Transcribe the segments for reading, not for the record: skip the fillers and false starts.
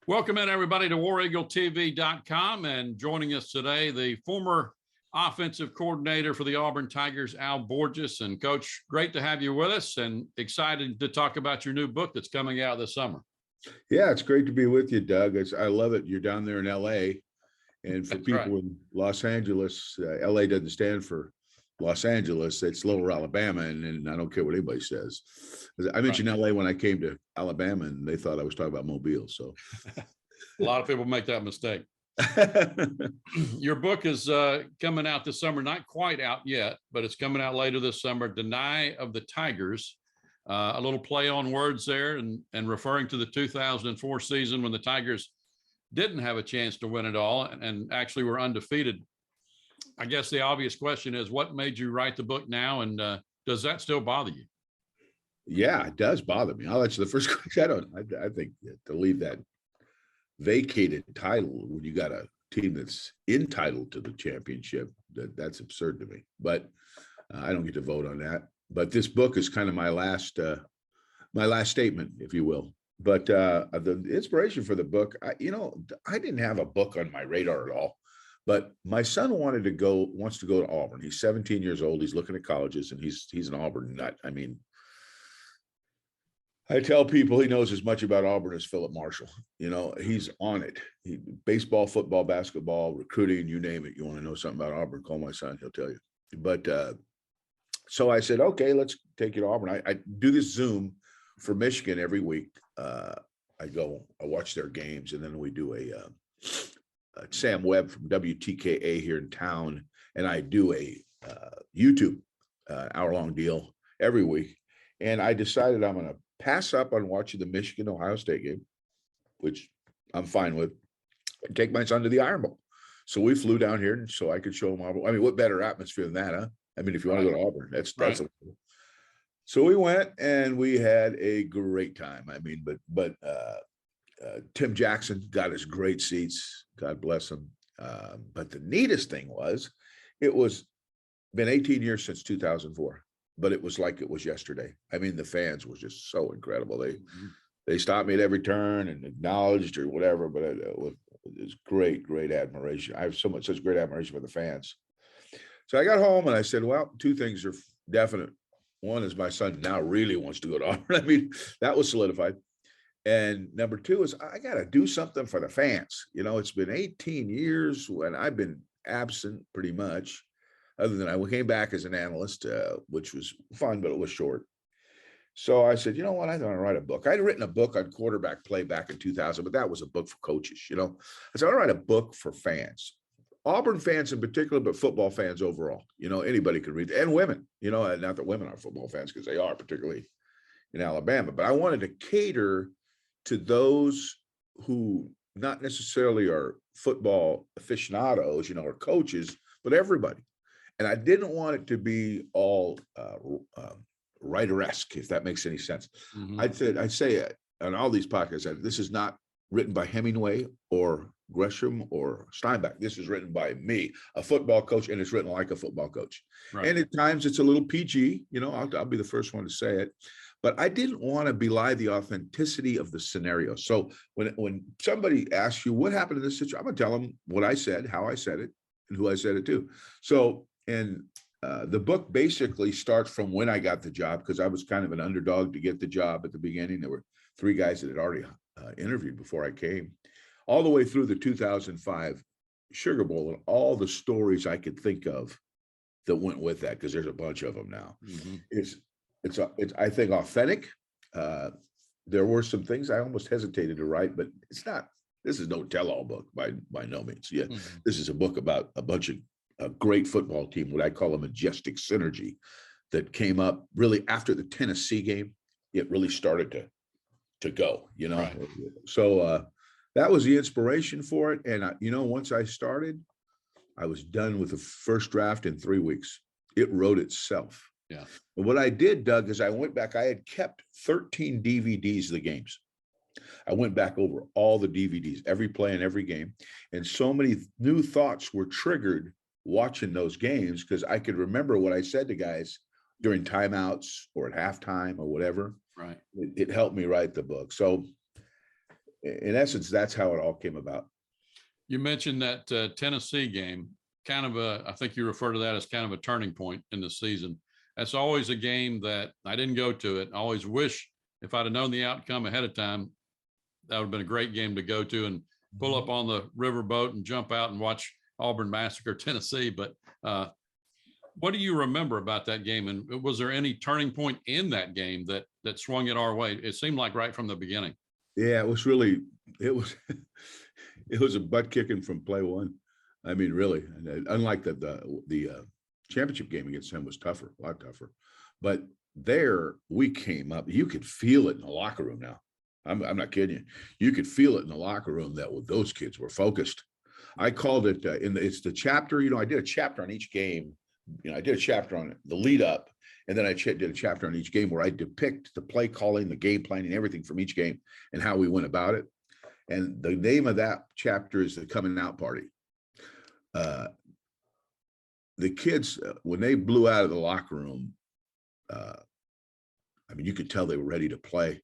Welcome in, everybody, to WarEagleTV.com. And joining us today, the former offensive coordinator for the Auburn Tigers, Al Borges. And, Coach, great to have you with us and excited to talk about your new book that's coming out this summer. Yeah, it's great to be with you, Doug. I love it. You're down there in L.A. And for people in Los Angeles, L.A. doesn't stand for Los Angeles. It's Lower Alabama, and I don't care what anybody says. I mentioned L.A. when I came to Alabama, and they thought I was talking about Mobile. So a lot of people make that mistake. Your book is coming out this summer, not quite out yet, but it's coming out later this summer. Deny of the Tigers, a little play on words there, and referring to the 2004 season when the Tigers didn't have a chance to win it all and actually were undefeated. I guess the obvious question is, what made you write the book now, and does that still bother you? Yeah, it does bother me. I'll answer the first question. I think to leave that vacated title when you got a team that's entitled to the championship, that's absurd to me. But I don't get to vote on that. But this book is kind of my last statement, if you will. But the inspiration for the book, I didn't have a book on my radar at all. But my son wants to go to Auburn. He's 17 years old. He's looking at colleges, and he's an Auburn nut. I mean, I tell people he knows as much about Auburn as Philip Marshall. He's on it. Baseball, football, basketball, recruiting, you name it. You want to know something about Auburn, call my son. He'll tell you. But so I said, okay, let's take you to Auburn. I do this Zoom for Michigan every week. I watch their games, and then we do a Sam Webb from WTKA here in town, and I do a YouTube hour-long deal every week. And I decided I'm going to pass up on watching the Michigan-Ohio State game, which I'm fine with, and take my son to the Iron Bowl. So we flew down here so I could show him Auburn. I mean, what better atmosphere than that, huh? I mean, if you want to go to Auburn, that's So we went and we had a great time. I mean, but Tim Jackson got us great seats. God bless him. But the neatest thing was, it was been 18 years since 2004, but it was like it was yesterday. I mean, the fans were just so incredible. They stopped me at every turn and acknowledged or whatever, but it was great admiration. I have such great admiration for the fans. So I got home and I said, well, two things are definite. One is my son now really wants to go to Auburn. I mean, that was solidified. And number two is I got to do something for the fans. It's been 18 years when I've been absent pretty much, other than I came back as an analyst, which was fun, but it was short. So I said, you know what? I want to write a book. I'd written a book on quarterback play back in 2000, but that was a book for coaches. I said, I want to write a book for fans. Auburn fans in particular, but football fans overall. Anybody could read, and women, not that women are football fans, because they are, particularly in Alabama. But I wanted to cater to those who not necessarily are football aficionados, or coaches, but everybody. And I didn't want it to be all writer-esque, if that makes any sense. Mm-hmm. I'd say on all these podcasts, this is not written by Hemingway or Gresham or Steinbeck. This is written by me, a football coach, and it's written like a football coach. Right. And at times it's a little PG, I'll be the first one to say it, but I didn't want to belie the authenticity of the scenario. So when somebody asks you what happened in this situation, I'm going to tell them what I said, how I said it, and who I said it to. So, and the book basically starts from when I got the job, because I was kind of an underdog to get the job at the beginning. There were three guys that had already interviewed before I came, all the way through the 2005 Sugar Bowl, and all the stories I could think of that went with that, because there's a bunch of them now. Mm-hmm. It's I think authentic. There were some things I almost hesitated to write, but it's not. This is no tell-all book by no means. Yeah, mm-hmm. This is a book about a bunch of a great football team, what I call a majestic synergy, that came up really after the Tennessee game. It really started to go, Right. So that was the inspiration for it. And once I started, I was done with the first draft in 3 weeks. It wrote itself. Yeah. And what I did, Doug, is I went back. I had kept 13 DVDs of the games. I went back over all the DVDs, every play and every game. And so many new thoughts were triggered watching those games, because I could remember what I said to guys during timeouts or at halftime or whatever. Right. It helped me write the book. So in essence, that's how it all came about. You mentioned that Tennessee game, kind of I think you refer to that as kind of a turning point in the season. That's always a game that I didn't go to it. I always wish if I'd have known the outcome ahead of time, that would have been a great game to go to and pull up on the riverboat and jump out and watch Auburn massacre Tennessee. But what do you remember about that game? And was there any turning point in that game that swung it our way? It seemed like right from the beginning. Yeah, it was really, it was, it was a butt kicking from play one. I mean, really, and unlike the championship game against him was tougher, a lot tougher. But there we came up, you could feel it in the locker room now. I'm not kidding you. You could feel it in the locker room that those kids were focused. I called it it's the chapter, I did a chapter on each game. I did a chapter on the lead up, and then I did a chapter on each game where I depict the play calling, the game planning, everything from each game and how we went about it. And the name of that chapter is the coming out party. The kids, when they blew out of the locker room, I mean, you could tell they were ready to play.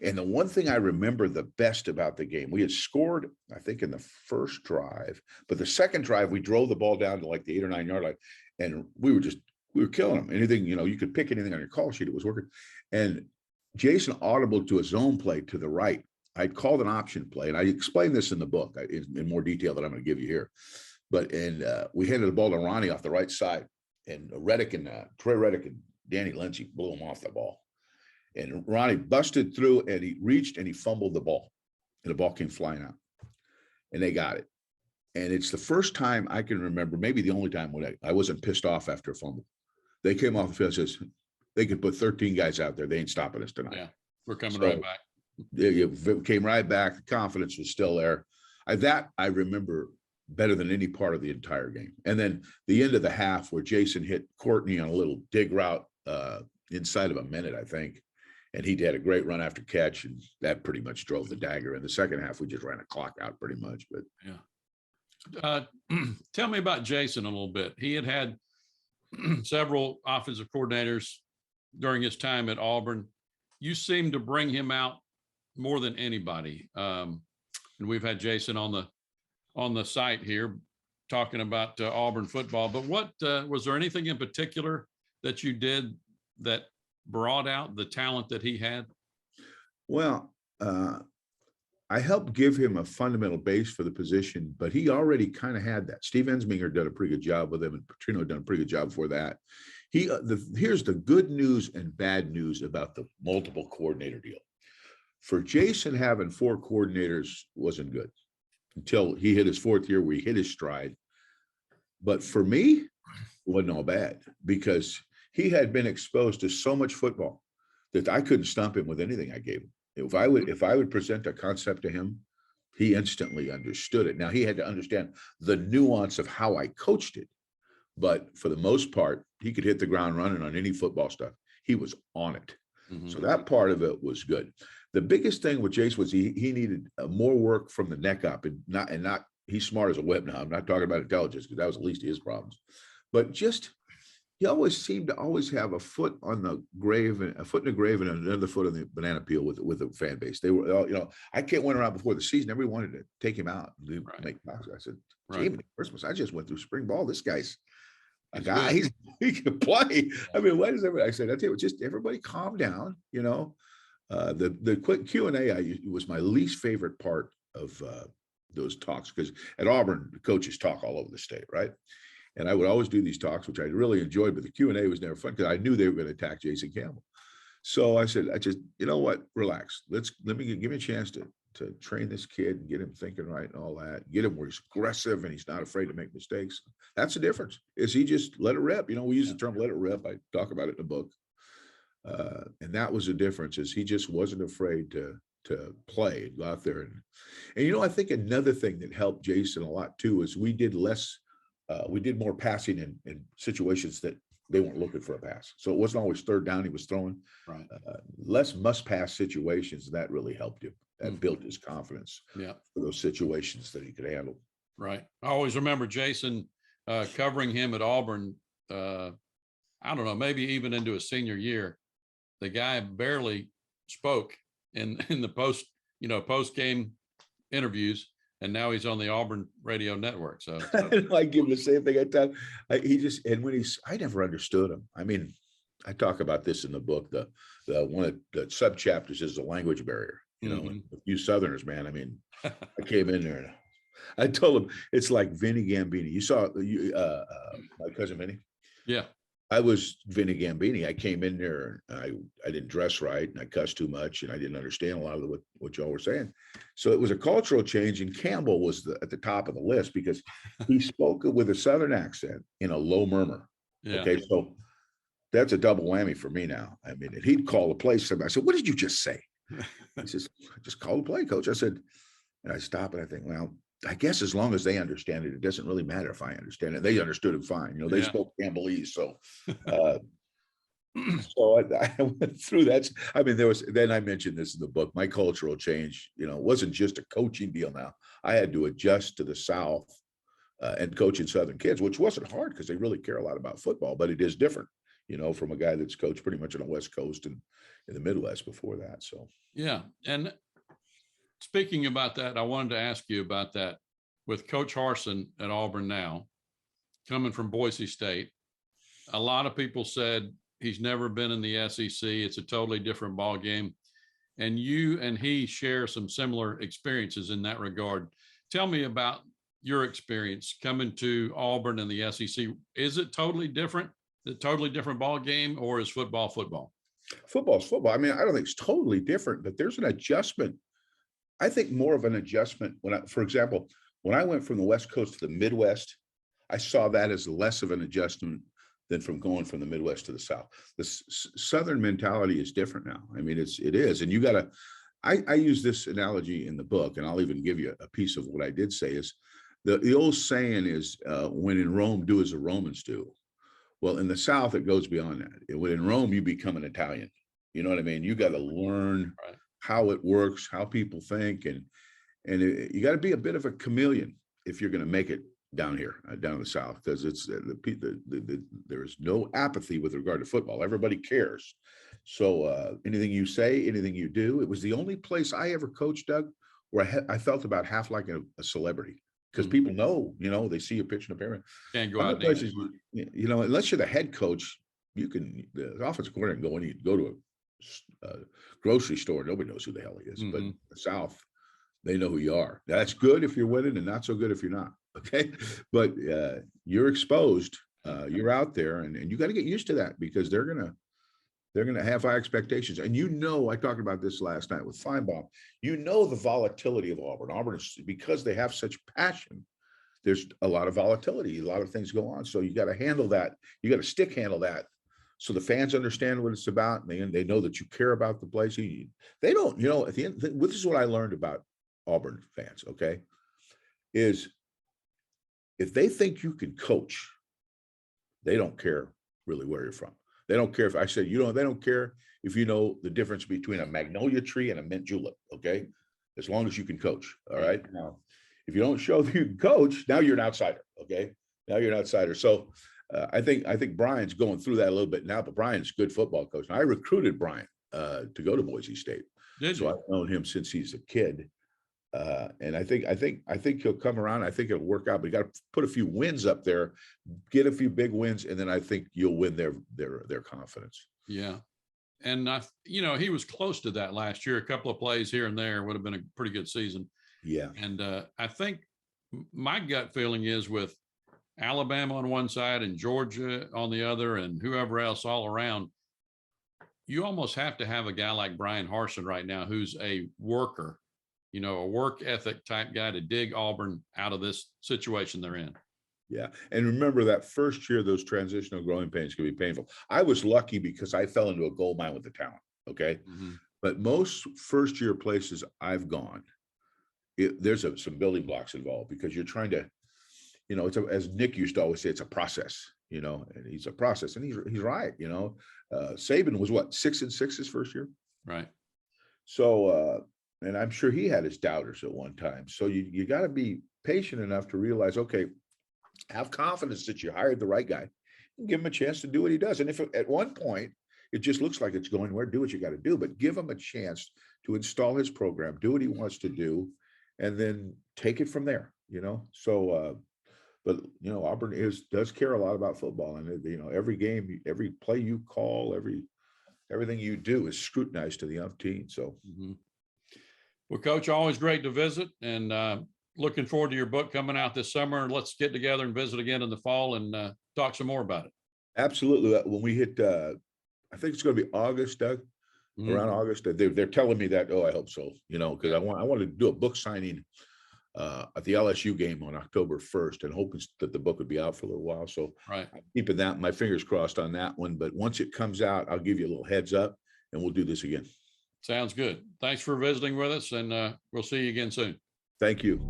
And the one thing I remember the best about the game, we had scored, I think, in the first drive, but the second drive, we drove the ball down to like the 8 or 9 yard line, and we were killing them. Anything, you could pick anything on your call sheet, it was working. And Jason audible to a zone play to the right. I'd called an option play, and I explained this in the book in more detail that I'm going to give you here. But we handed the ball to Ronnie off the right side, and Troy Reddick and Danny Lindsay blew him off the ball. And Ronnie busted through, and he reached and he fumbled the ball, and the ball came flying out, and they got it. And it's the first time I can remember, maybe the only time when I wasn't pissed off after a fumble. They came off the field and says, they could put 13 guys out there. They ain't stopping us tonight. Yeah, we're coming right back. It came right back. The confidence was still there. I remember better than any part of the entire game. And then the end of the half where Jason hit Courtney on a little dig route inside of a minute, I think. And he had a great run after catch, and that pretty much drove the dagger. In the second half, we just ran a clock out pretty much. But yeah. Tell me about Jason a little bit. He had several offensive coordinators during his time at Auburn. You seem to bring him out more than anybody. And we've had Jason on the site here talking about Auburn football. But what was there anything in particular that you did that brought out the talent that he had? Well, I helped give him a fundamental base for the position, but he already kind of had that. Steve Ensminger did a pretty good job with him, and Petrino done a pretty good job for that. Here's the good news and bad news about the multiple coordinator deal. For Jason, having 4 coordinators wasn't good until he hit his 4th year where he hit his stride. But for me, it wasn't all bad, because he had been exposed to so much football that I couldn't stump him with anything I gave him. If I would present a concept to him, he instantly understood it. Now, he had to understand the nuance of how I coached it, but for the most part, he could hit the ground running on any football stuff. He was on it. Mm-hmm. So that part of it was good. The biggest thing with Jace was he needed more work from the neck up, and not he's smart as a whip now. I'm not talking about intelligence, because that was at least his problems, but just he always seemed to always have a foot on the grave, and a foot in the grave, and another foot on the banana peel with the fan base. They were, I went around before the season. Everyone wanted to take him out and make talks. I said, Jamie, Christmas, I just went through spring ball. This guy's a guy. He can play. I mean, what is everybody? I said, I tell you, just everybody calm down. The quick Q&A was my least favorite part of those talks, because at Auburn, the coaches talk all over the state, right? And I would always do these talks, which I really enjoyed, but the Q&A was never fun because I knew they were going to attack Jason Campbell. So I said, you know what, relax. Give me a chance to train this kid and get him thinking right and all that. Get him where he's aggressive and he's not afraid to make mistakes. That's the difference. Is he just let it rip? We use the term let it rip. I talk about it in the book. And that was the difference, is he just wasn't afraid to play and go out there. And I think another thing that helped Jason a lot too is we did more passing in situations that they weren't looking for a pass. So it wasn't always third down he was throwing. Right. Less must-pass situations. That really helped him. That built his confidence for those situations that he could handle. Right. I always remember Jason covering him at Auburn. I don't know, maybe even into his senior year. The guy barely spoke in the post game interviews, and now he's on the Auburn radio network. So I give him the same thing I tell. I never understood him. I mean, I talk about this in the book. The one of the sub chapters is the language barrier. You Southerners, man. I mean, I came in there and I told him it's like Vinny Gambini. You saw my cousin Vinny. Yeah. I was Vinny Gambini. I came in there and I didn't dress right and I cussed too much and I didn't understand a lot of what y'all were saying. So it was a cultural change, and Campbell was at the top of the list because he spoke with a Southern accent in a low murmur. Yeah. Okay, so that's a double whammy for me now. I mean, and he'd call the play. I said, "What did you just say?" He says, "I just called the play, coach." I said, and I stop and I think, well, I guess as long as they understand it, it doesn't really matter if I understand it. They understood it fine. They spoke Campbellese. So, I went through that. I mean, then I mentioned this in the book, my cultural change, wasn't just a coaching deal. Now I had to adjust to the South and coaching Southern kids, which wasn't hard because they really care a lot about football, but it is different, from a guy that's coached pretty much on the West Coast and in the Midwest before that. So, yeah. And speaking about that, I wanted to ask you about that with Coach Harsin at Auburn now, coming from Boise State. A lot of people said he's never been in the SEC. It's a totally different ball game. And you and he share some similar experiences in that regard. Tell me about your experience coming to Auburn and the SEC. Is it totally different? The totally different ball game, or is football football? Football's football. I mean, I don't think it's totally different, but there's an adjustment. I think more of an adjustment for example, when I went from the West Coast to the Midwest, I saw that as less of an adjustment than from going from the Midwest to the South. The Southern mentality is different now. I mean, it is. And you got to, I use this analogy in the book, and I'll even give you a piece of what I did say is the old saying is, when in Rome, do as the Romans do. Well, in the South, it goes beyond that. When in Rome, you become an Italian. You know what I mean? You got to learn how it works, how people think, and you got to be a bit of a chameleon if you're going to make it down here, down in the South, because it's there's no apathy with regard to football. Everybody cares. So anything you say, anything you do, it was the only place I ever coached, Doug, where I felt about half like a celebrity, because people know, they see you pitching a parent. Can't go out places, unless you're the head coach, the offensive coordinator can go to a grocery store. Nobody knows who the hell he is. But the South, they know who you are. That's good if you're winning and not so good if you're not. Okay. But you're exposed. You're out there, and you got to get used to that, because they're going to have high expectations. And I talked about this last night with Feinbaum, the volatility of Auburn. Auburn is, because they have such passion, there's a lot of volatility, a lot of things go on. So you got to handle that. You got to stick handle that, so the fans understand what it's about, and they know that you care about the place. They don't, at the end, this is what I learned about Auburn fans, okay, is if they think you can coach, they don't care really where you're from. They don't care if I said, they don't care if you know the difference between a magnolia tree and a mint julep, okay, as long as you can coach. All right. Now, if you don't show that you can coach, now you're an outsider. Okay. Now you're an outsider. So I think Brian's going through that a little bit now, but Brian's a good football coach. And I recruited Brian to go to Boise State. So I've known him since he's a kid. And I think he'll come around. I think it'll work out, but you got to put a few wins up there, get a few big wins, and then I think you'll win their confidence. Yeah. And he was close to that last year. A couple of plays here and there would have been a pretty good season. Yeah. And I think my gut feeling is, with Alabama on one side and Georgia on the other, and whoever else all around, you almost have to have a guy like Brian Harsin right now, who's a worker, a work ethic type guy, to dig Auburn out of this situation they're in. Yeah. And remember, that first year, those transitional growing pains can be painful. I was lucky because I fell into a gold mine with the talent. Okay. But most first year places I've gone, there's some building blocks involved, because you're trying to, as Nick used to always say, it's a process, and he's a process, and he's right. Saban was 6-6 his first year. Right. So, and I'm sure he had his doubters at one time. So you got to be patient enough to realize, okay, have confidence that you hired the right guy, and give him a chance to do what he does. And if at one point it just looks like it's going where, do what you got to do, but give him a chance to install his program, do what he wants to do, and then take it from there, So, but Auburn does care a lot about football, and every game, every play you call, everything you do is scrutinized to the umpteen. So, Well, Coach, always great to visit, and looking forward to your book coming out this summer. Let's get together and visit again in the fall and talk some more about it. absolutely. When we hit, I think it's going to be August, Doug. Around August, they're telling me that. Oh, I hope so. Because I want to do a book signing at the LSU game on October 1st, and hoping that the book would be out for a little while. So right. I'm keeping my fingers crossed on that one. But once it comes out, I'll give you a little heads up, and we'll do this again. Sounds good. Thanks for visiting with us, and we'll see you again soon. Thank you.